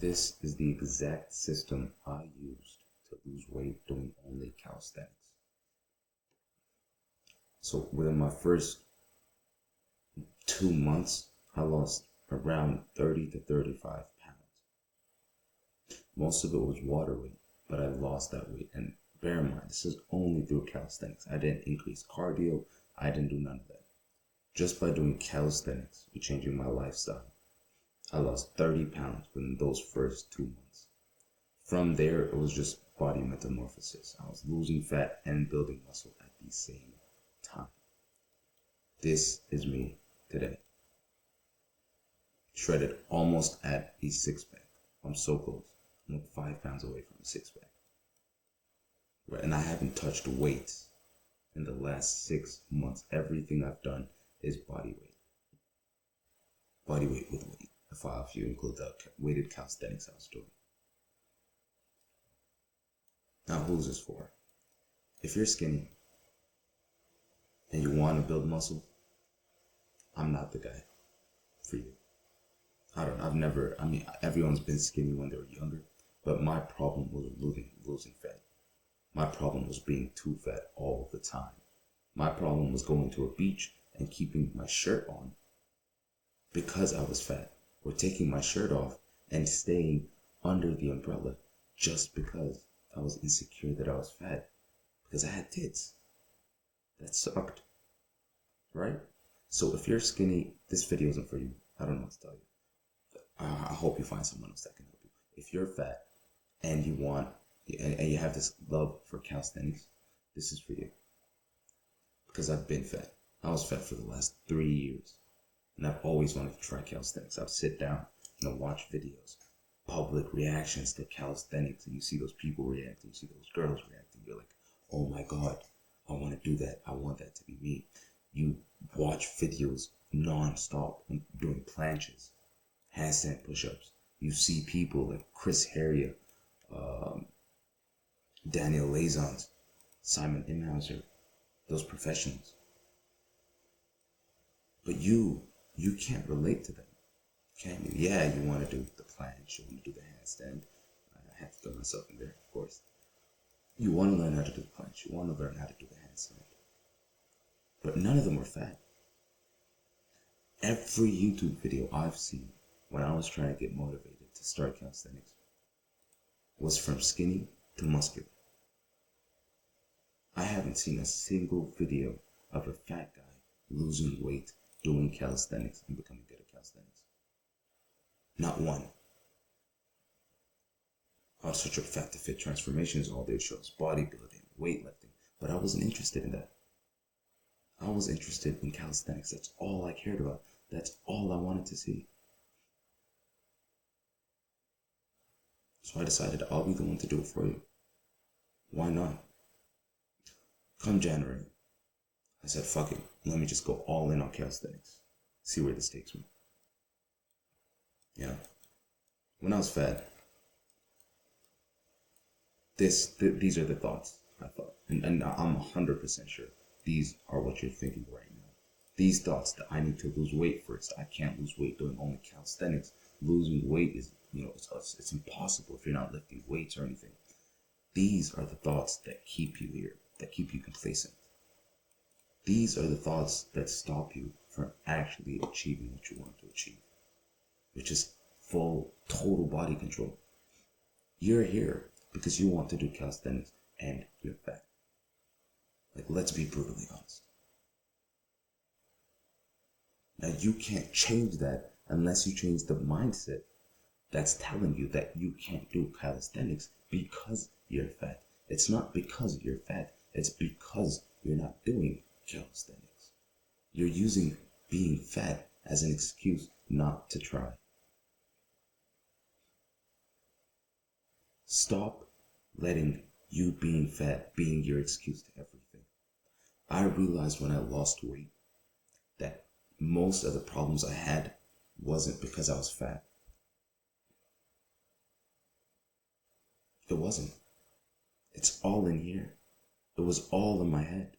This is the exact system I used to lose weight doing only calisthenics. So within my first 2 months, I lost around 30 to 35 pounds. Most of it was water weight, but I lost that weight. And bear in mind, this is only through calisthenics. I didn't increase cardio. I didn't do none of that. Just by doing calisthenics, with changing my lifestyle, I lost 30 pounds within those first 2 months. From there, it was just body metamorphosis. I was losing fat and building muscle at the same time. This is me today. Shredded, almost at a six-pack. I'm so close. I'm like 5 pounds away from a six-pack. Right, and I haven't touched weights in the last 6 months. Everything I've done is body weight. Body weight with weight. If you include the weighted calisthenics I was doing. Now, who's this for? If you're skinny and you want to build muscle, I'm not the guy for you. Everyone's been skinny when they were younger, but my problem was losing fat. My problem was being too fat all the time. My problem was going to a beach and keeping my shirt on because I was fat, or taking my shirt off and staying under the umbrella just because I was insecure that I was fat, because I had tits. That sucked, right? So if you're skinny, this video isn't for you. I don't know what to tell you. I hope you find someone else that can help you. If you're fat and you have this love for calisthenics, this is for you. Because I've been fat. I was fat for the last 3 years. And I've always wanted to try calisthenics. I'll sit down and watch videos, public reactions to calisthenics, and you see those people reacting, you see those girls reacting. You're like, oh my God, I want to do that. I want that to be me. You watch videos non-stop doing planches, handstand push-ups. You see people like Chris Heria, Daniel Lazons, Simon Imhauser, those professionals. But you can't relate to them, can you? Yeah, you want to do the planche, you want to do the handstand. I have to throw myself in there, of course. You want to learn how to do the planche, you want to learn how to do the handstand. But none of them were fat. Every YouTube video I've seen when I was trying to get motivated to start calisthenics was from skinny to muscular. I haven't seen a single video of a fat guy losing weight doing calisthenics and becoming good at calisthenics. Not one. I was such a fat to fit transformations all day shows, bodybuilding, weightlifting, but I wasn't interested in that. I was interested in calisthenics. That's all I cared about. That's all I wanted to see. So I decided I'll be the one to do it for you. Why not? Come January, I said, fuck it. Let me just go all in on calisthenics. See where this takes me. You know, when I was fat, these are the thoughts I thought. And I'm 100% sure these are what you're thinking right now. These thoughts that I need to lose weight first. I can't lose weight doing only calisthenics. Losing weight is, it's impossible if you're not lifting weights or anything. These are the thoughts that keep you here, that keep you complacent. These are the thoughts that stop you from actually achieving what you want to achieve, which is full, total body control. You're here because you want to do calisthenics and you're fat. Like, let's be brutally honest. Now, you can't change that unless you change the mindset that's telling you that you can't do calisthenics because you're fat. It's not because you're fat. It's because you're not doing calisthenics. You're using being fat as an excuse not to try. Stop letting you being fat being your excuse to everything. I realized when I lost weight that most of the problems I had wasn't because I was fat. It wasn't. It's all in here. It was all in my head.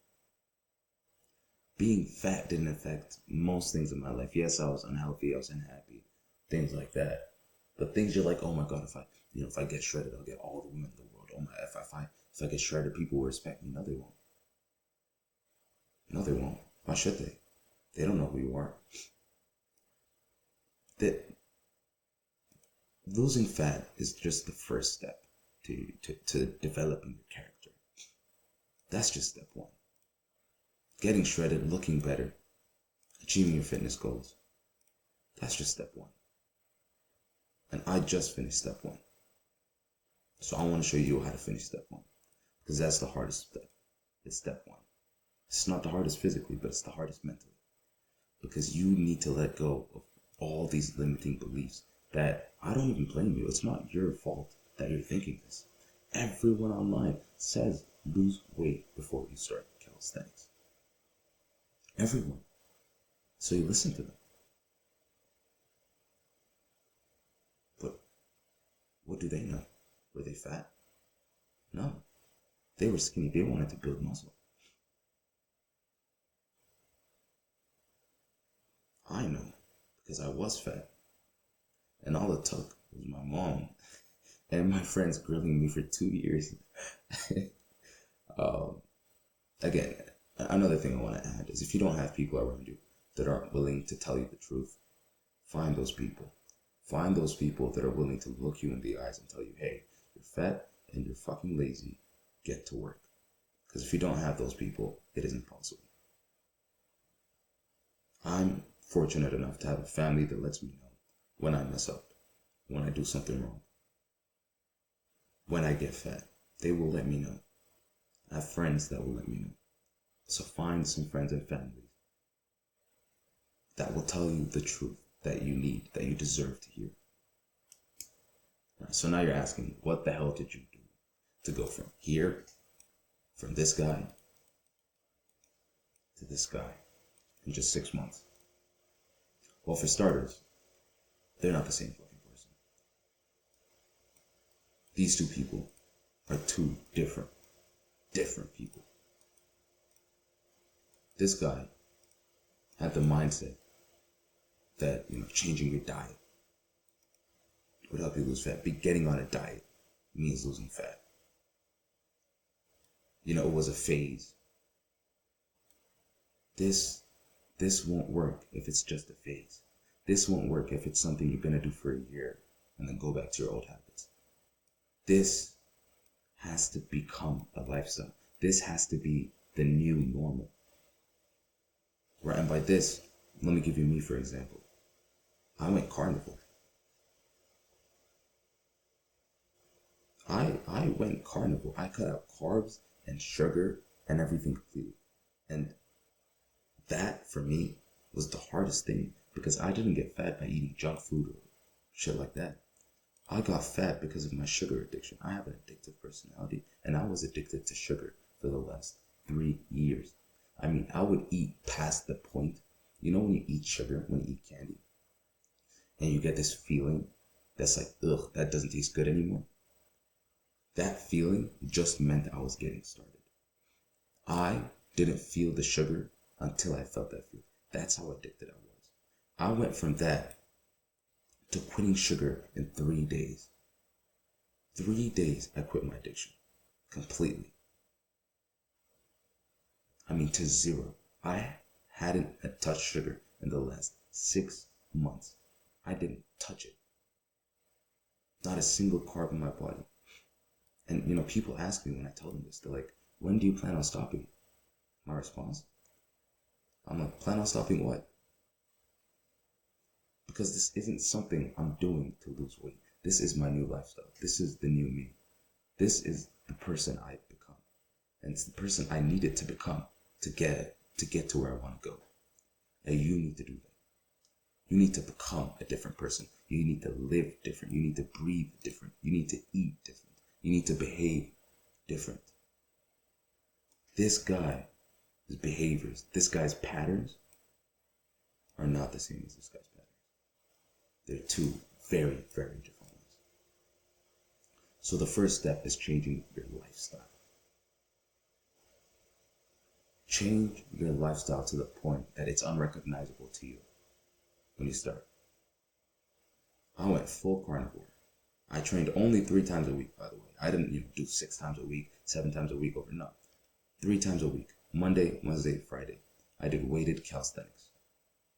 Being fat didn't affect most things in my life. Yes, I was unhealthy, I was unhappy, things like that. But things you're like, oh my God, if I get shredded, I'll get all the women in the world. Oh my, if I get shredded, people will respect me. No, they won't. No, they won't. Why should they? They don't know who you are. That losing fat is just the first step to developing your character. That's just step one. Getting shredded, looking better, achieving your fitness goals. That's just step one. And I just finished step one. So I want to show you how to finish step one. Because that's the hardest step. It's step one. It's not the hardest physically, but it's the hardest mentally. Because you need to let go of all these limiting beliefs that I don't even blame you. It's not your fault that you're thinking this. Everyone online says lose weight before you start calisthenics. Everyone. So you listen to them. But what do they know? Were they fat? No. They were skinny. They wanted to build muscle. I know because I was fat. And all it took was my mom and my friends grilling me for 2 years. Again, another thing I want to add is if you don't have people around you that are willing to tell you the truth, find those people. Find those people that are willing to look you in the eyes and tell you, hey, you're fat and you're fucking lazy. Get to work. Because if you don't have those people, it isn't possible. I'm fortunate enough to have a family that lets me know when I mess up, when I do something wrong, when I get fat. They will let me know. I have friends that will let me know. So find some friends and family that will tell you the truth that you need, that you deserve to hear. So now you're asking, what the hell did you do to go from here, from this guy, to this guy in just 6 months? Well, for starters, they're not the same fucking person. These two people are two different people. This guy had the mindset that, changing your diet would help you lose fat. Getting on a diet means losing fat. It was a phase. This won't work if it's just a phase. This won't work if it's something you're gonna do for a year and then go back to your old habits. This has to become a lifestyle. This has to be the new normal. Right? And by this, let me give you me for example. I went carnivore. I went carnivore. I cut out carbs and sugar and everything completely. And that for me was the hardest thing because I didn't get fat by eating junk food or shit like that. I got fat because of my sugar addiction. I have an addictive personality and I was addicted to sugar for the last 3 years. I mean, I would eat past the point. When you eat sugar, when you eat candy, and you get this feeling that's like, ugh, that doesn't taste good anymore. That feeling just meant I was getting started. I didn't feel the sugar until I felt that feeling. That's how addicted I was. I went from that to quitting sugar in 3 days. 3 days I quit my addiction completely. I mean, to zero. I hadn't touched sugar in the last 6 months. I didn't touch it. Not a single carb in my body. And people ask me when I tell them this, they're like, when do you plan on stopping? My response? I'm like, plan on stopping what? Because this isn't something I'm doing to lose weight. This is my new lifestyle. This is the new me. This is the person I've become. And it's the person I needed to become to get to where I want to go. And you need to do that. You need to become a different person. You need to live different. You need to breathe different. You need to eat different. You need to behave different. This guy's behaviors, this guy's patterns are not the same as this guy's patterns. They're two very, very different ones. So the first step is changing your lifestyle. Change your lifestyle to the point that it's unrecognizable to you when you start. I went full carnivore. I trained only 3 times a week, by the way. I didn't do 6 times a week, 7 times a week over. No, 3 times a week. Monday, Wednesday, Friday. I did weighted calisthenics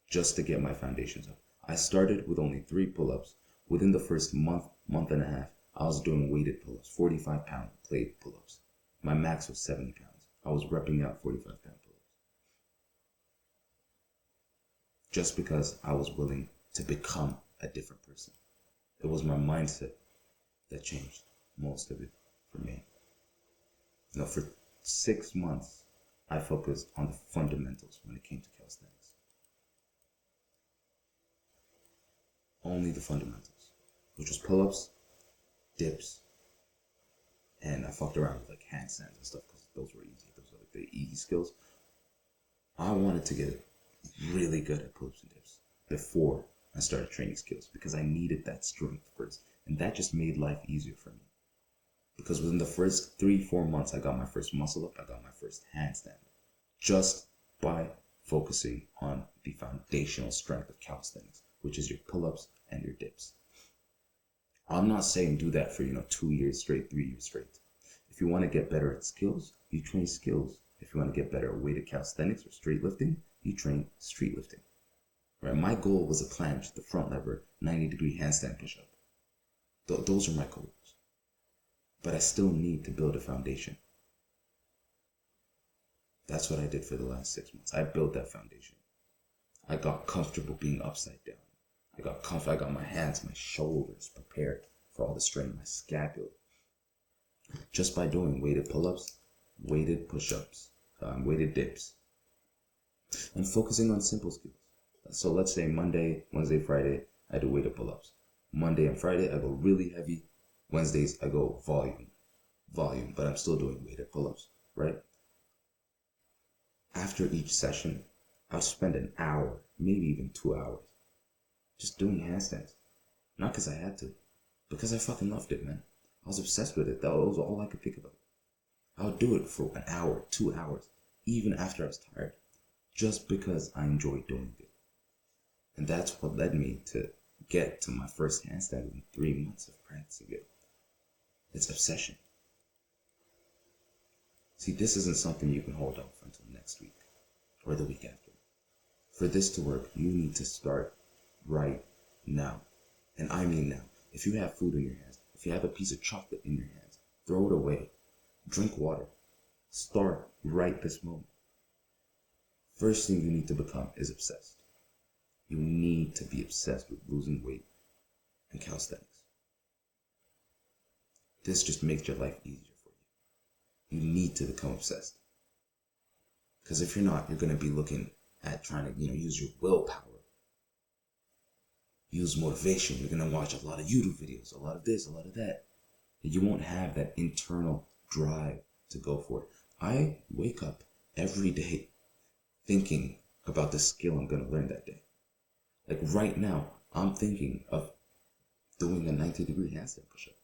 just to get my foundations up. I started with only 3 pull-ups. Within the first month, month and a half, I was doing weighted pull-ups, 45-pound plate pull-ups. My max was 70 pounds. I was repping out 45-pound pull-ups. Just because I was willing to become a different person. It was my mindset that changed most of it for me. For 6 months, I focused on the fundamentals when it came to calisthenics. Only the fundamentals, which was pull-ups, dips, and I fucked around with like handstands and stuff because those were easy. Those were like the easy skills. I wanted to get really good at pull-ups and dips before I started training skills because I needed that strength first, and that just made life easier for me. Because within the first 3-4 months, I got my first muscle up, I got my first handstand, just by focusing on the foundational strength of calisthenics, which is your pull-ups and your dips. I'm not saying do that for 2 years straight, 3 years straight. If you want to get better at skills, you train skills. If you want to get better at weighted calisthenics or straight lifting, you train street lifting. Right? My goal was a planche, the front lever, 90-degree handstand push-up. Those are my goals. But I still need to build a foundation. That's what I did for the last 6 months. I built that foundation. I got comfortable being upside down. I got comfortable. I got my hands, my shoulders prepared for all the strain, my scapula. Just by doing weighted pull-ups, weighted push-ups, weighted dips, and focusing on simple skills. So let's say Monday, Wednesday, Friday, I do weighted pull-ups. Monday and Friday, I go really heavy. Wednesdays, I go volume, but I'm still doing weighted pull-ups, right? After each session, I'll spend an hour, maybe even 2 hours, just doing handstands. Not because I had to, because I fucking loved it, man. I was obsessed with it. That was all I could think about. I would do it for an hour, 2 hours, even after I was tired, just because I enjoyed doing it. And that's what led me to get to my first handstand in 3 months of practicing it. It's obsession. See, this isn't something you can hold off until next week or the week after. For this to work, you need to start right now. And I mean now. If you have food in your hands, if you have a piece of chocolate in your hands, throw it away. Drink water. Start right this moment. First thing you need to become is obsessed. You need to be obsessed with losing weight and calisthenics. This just makes your life easier for you. You need to become obsessed. Because if you're not, you're going to be looking at trying to, use your willpower. Use motivation. You're going to watch a lot of YouTube videos, a lot of this, a lot of that. And you won't have that internal drive to go for it. I wake up every day thinking about the skill I'm going to learn that day. Like right now, I'm thinking of doing a 90-degree handstand push-up.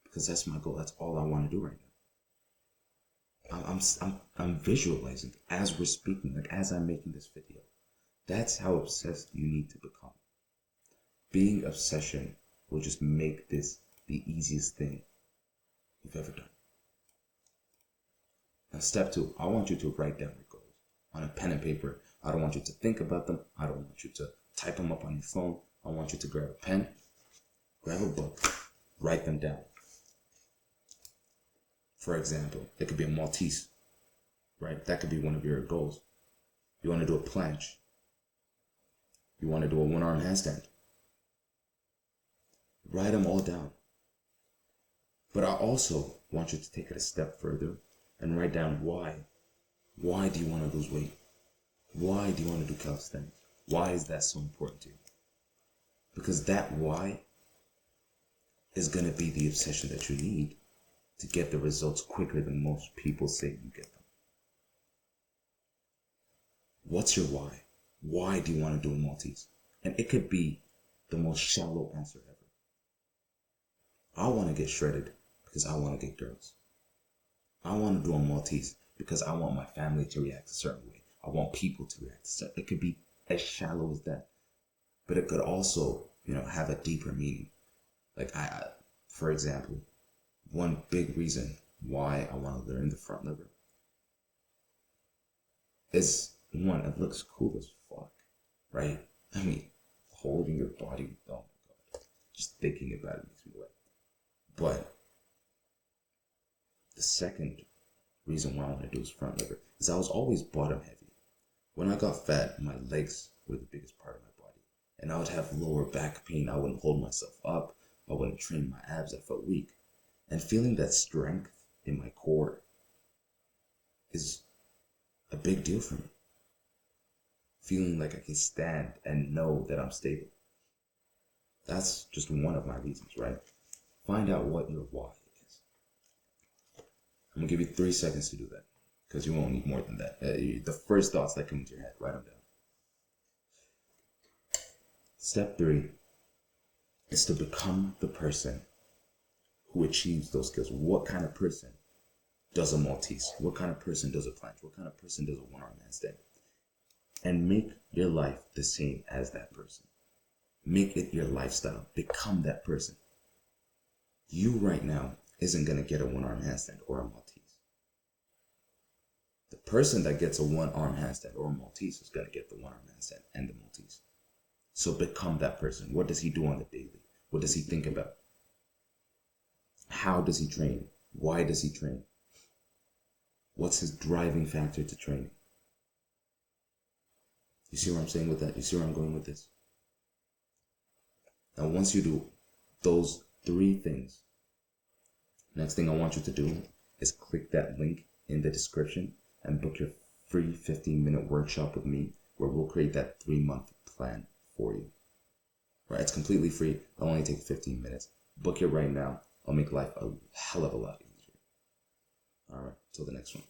Because that's my goal. That's all I want to do right now. I'm visualizing as we're speaking, like as I'm making this video. That's how obsessed you need to become. Being obsession will just make this the easiest thing you've ever done. Now, step 2, I want you to write down your goals on a pen and paper. I don't want you to think about them. I don't want you to type them up on your phone. I want you to grab a pen, grab a book, write them down. For example, it could be a Maltese, right? That could be one of your goals. You want to do a planche. You want to do a one-arm handstand. Write them all down. But I also want you to take it a step further and write down why. Why do you want to lose weight? Why do you want to do calisthenics? Why is that so important to you? Because that why is going to be the obsession that you need to get the results quicker than most people say you get them. What's your why? Why do you want to do a Maltese? And it could be the most shallow answer ever. I want to get shredded because I want to get girls. I want to do a Maltese because I want my family to react a certain way. I want people to react a certain way. It could be as shallow as that. But it could also have a deeper meaning. Like for example, one big reason why I want to learn the front lever is, one, it looks cool as fuck, right? I mean, holding your body, oh my god, just thinking about it makes me wet. But the second reason why I want to do this front lever is I was always bottom heavy. When I got fat, my legs were the biggest part of my body, and I would have lower back pain. I wouldn't hold myself up. I wouldn't train my abs. I felt weak. And feeling that strength in my core is a big deal for me. Feeling like I can stand and know that I'm stable. That's just one of my reasons, right? Find out what your why is. I'm gonna give you 3 seconds to do that, because you won't need more than that. The first thoughts that come into your head, write them down. Step 3 is to become the person who achieves those skills. What kind of person does a Maltese? What kind of person does a planche? What kind of person does a one-arm handstand? And make your life the same as that person. Make it your lifestyle. Become that person. You right now isn't going to get a one-arm handstand or a Maltese. The person that gets a one-arm handstand or a Maltese is going to get the one-arm handstand and the Maltese. So become that person. What does he do on the daily? What does he think about? How does he train? Why does he train? What's his driving factor to training? You see what I'm saying with that? You see where I'm going with this? Now, once you do those 3 things, next thing I want you to do is click that link in the description and book your free 15-minute workshop with me, where we'll create that 3-month plan for you. Right? It's completely free. It'll only take 15 minutes. Book it right now. I'll make life a hell of a lot easier. All right. Till the next one.